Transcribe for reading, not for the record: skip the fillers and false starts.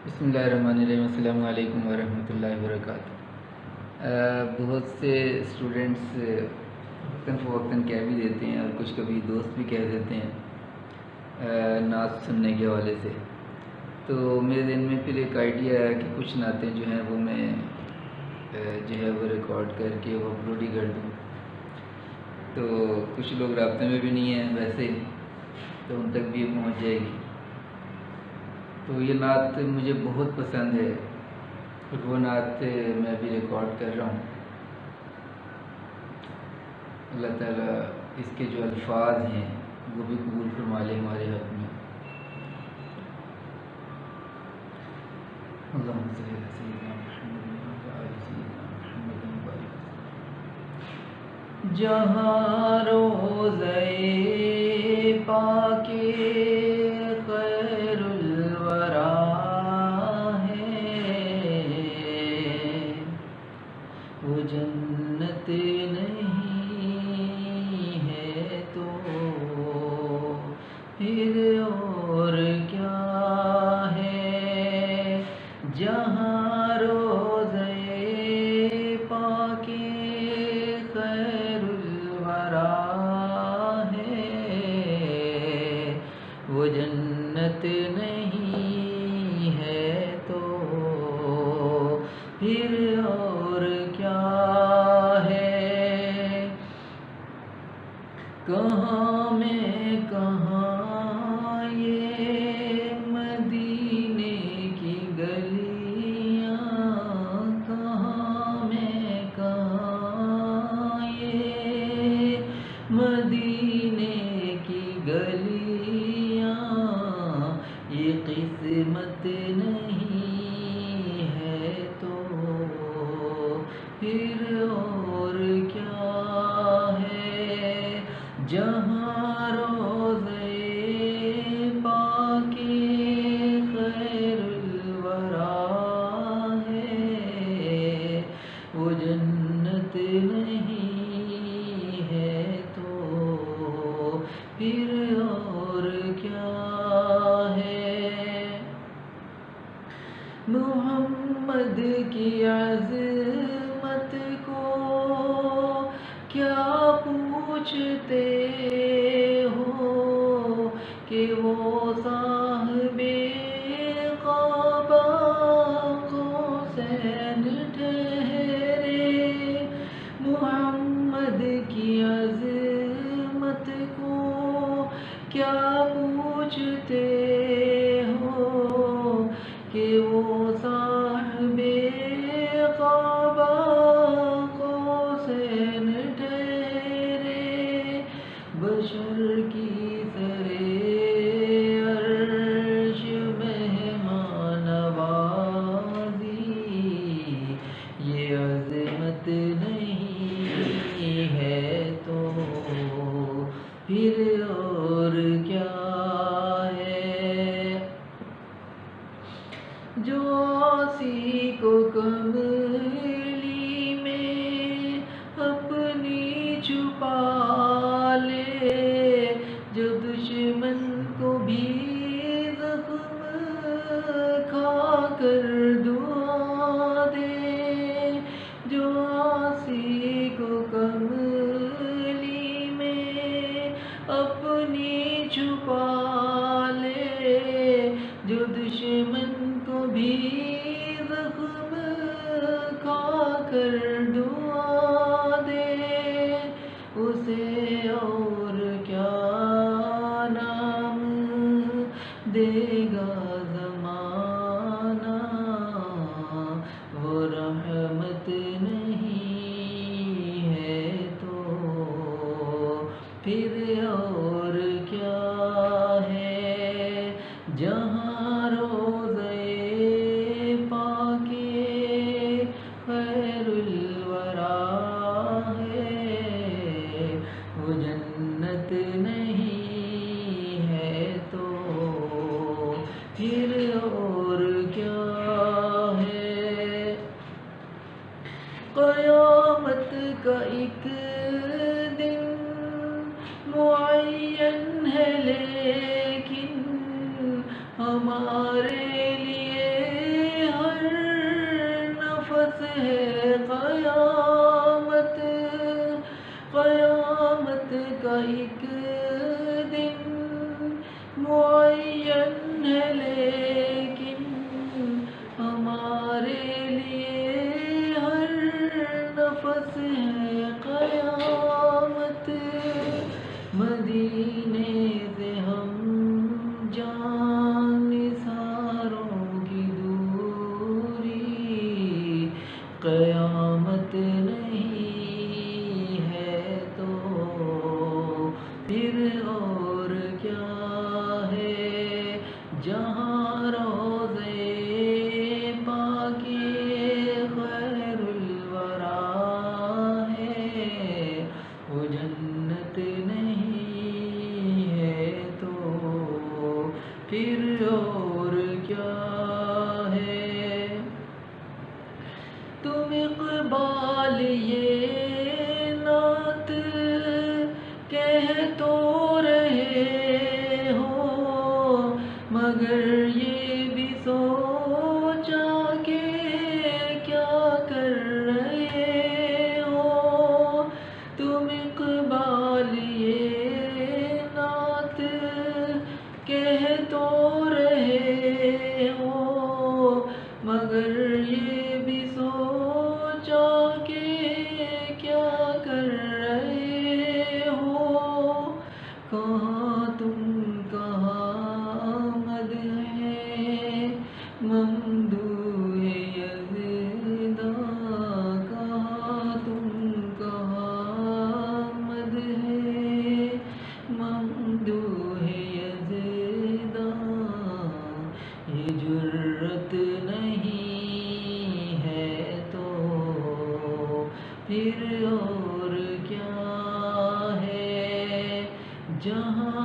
بسم اللہ الرحمن الرحیم، السلام علیکم ورحمۃ اللہ وبرکاتہ۔ بہت سے اسٹوڈنٹس وقتاً فوقتاً کہہ بھی دیتے ہیں اور کچھ کبھی دوست بھی کہہ دیتے ہیں نعت سننے کے حوالے سے، تو میرے ذہن میں پھر ایک آئیڈیا ہے کہ کچھ نعتیں جو ہیں وہ میں جو ہے وہ ریکارڈ کر کے وہ اپلوڈ ہی کر دوں۔ تو کچھ لوگ رابطے میں بھی نہیں ہیں ویسے، تو ان تک بھی یہ پہنچ جائے گی۔ تو یہ نعت مجھے بہت پسند ہے اور وہ نعت میں ابھی ریکارڈ کر رہا ہوں۔ اللہ تعالیٰ اس کے جو الفاظ ہیں وہ بھی قبول فرما لے ہمارے حق میں۔ اللہم صلی علی سیدنا محمد وعلی آل سیدنا محمد وبارک وسلم۔ جہاں روضہ پاک خیر الورا ہے، وہ جنت نہیں ہے تو پھر اور کیا ہے۔ جہاں روضہ پاک خیر الورا ہے، وہ جنت نہیں ہے تو پھر اور کیا ہے۔ کہاں میں کہاں یہ مدینے کی گلیاں، کہاں میں کہاں یہ مدینے کی گلیاں، یہ قسمت نہیں ہے تو پھر اور کیا ہے۔ جہاں روضہ پاک خیر الورا ہے، وہ جنت نہیں ہے تو پھر اور کیا ہے۔ محمد کی عظمت کو کیا پوچھتے ہو کہ وہ صاحب قبا قوسین ٹھہرے۔ محمد کی عظمت کو کیا پوچھتے ہو کہ وہ صاحب قبا قوسین ٹھہرے۔ بشر کی سرے عرش مہمان نوازی، یہ عظمت نہیں ہے تو پھر اور کیا ہے۔ جو عاصی کو کملی میں اپنی چھپا لے، جو دشمن کو بھی زخم کھا کر دعا دے، جو عاصی کو کملی میں اپنی چھپا لے، جو دشمن کو بھی زخم کھا کر دعا دے، اسے اور کیا نام دے گا زمانہ، وہ رحمت نہیں ہے تو پھر اور کیا ہے۔ جہاں روضہ پاک خیر الورا ہے، وہ جنت نہیں ہے تو پھر اور کیا ہے۔ قیامت کا ایک دن معین ہے لیکن ہمارے لیے کا ایک دن معین ہے، لیکن ہمارے لیے ہر نفس ہے قیامت۔ مدینے سے ہم جان نثاروں کی دوری، قیامت نہیں ہے تو پھر اور کیا ہے؟ جہاں روضے پاک خیر الورا ہے، وہ جنت نہیں ہے تو پھر اور کیا ہے؟ تم اقبال یہ نعت کہہ تو رہے ہو، مگر یہ بھی سوچا کہ کیا کر رہے ہو؟ تم اقبال یہ نعت کہہ تو رہے ہو، مگر یہ بھی سوچا کہ کیا کر رہے ہو؟ کہاں تم کہاں آمد ہے ممدوح یزداں، کہاں تم کہاں آمد ہے ممدوح یزداں؟ یہ جرت نہیں ہے تو پھر اور کیا ہے؟ جہاں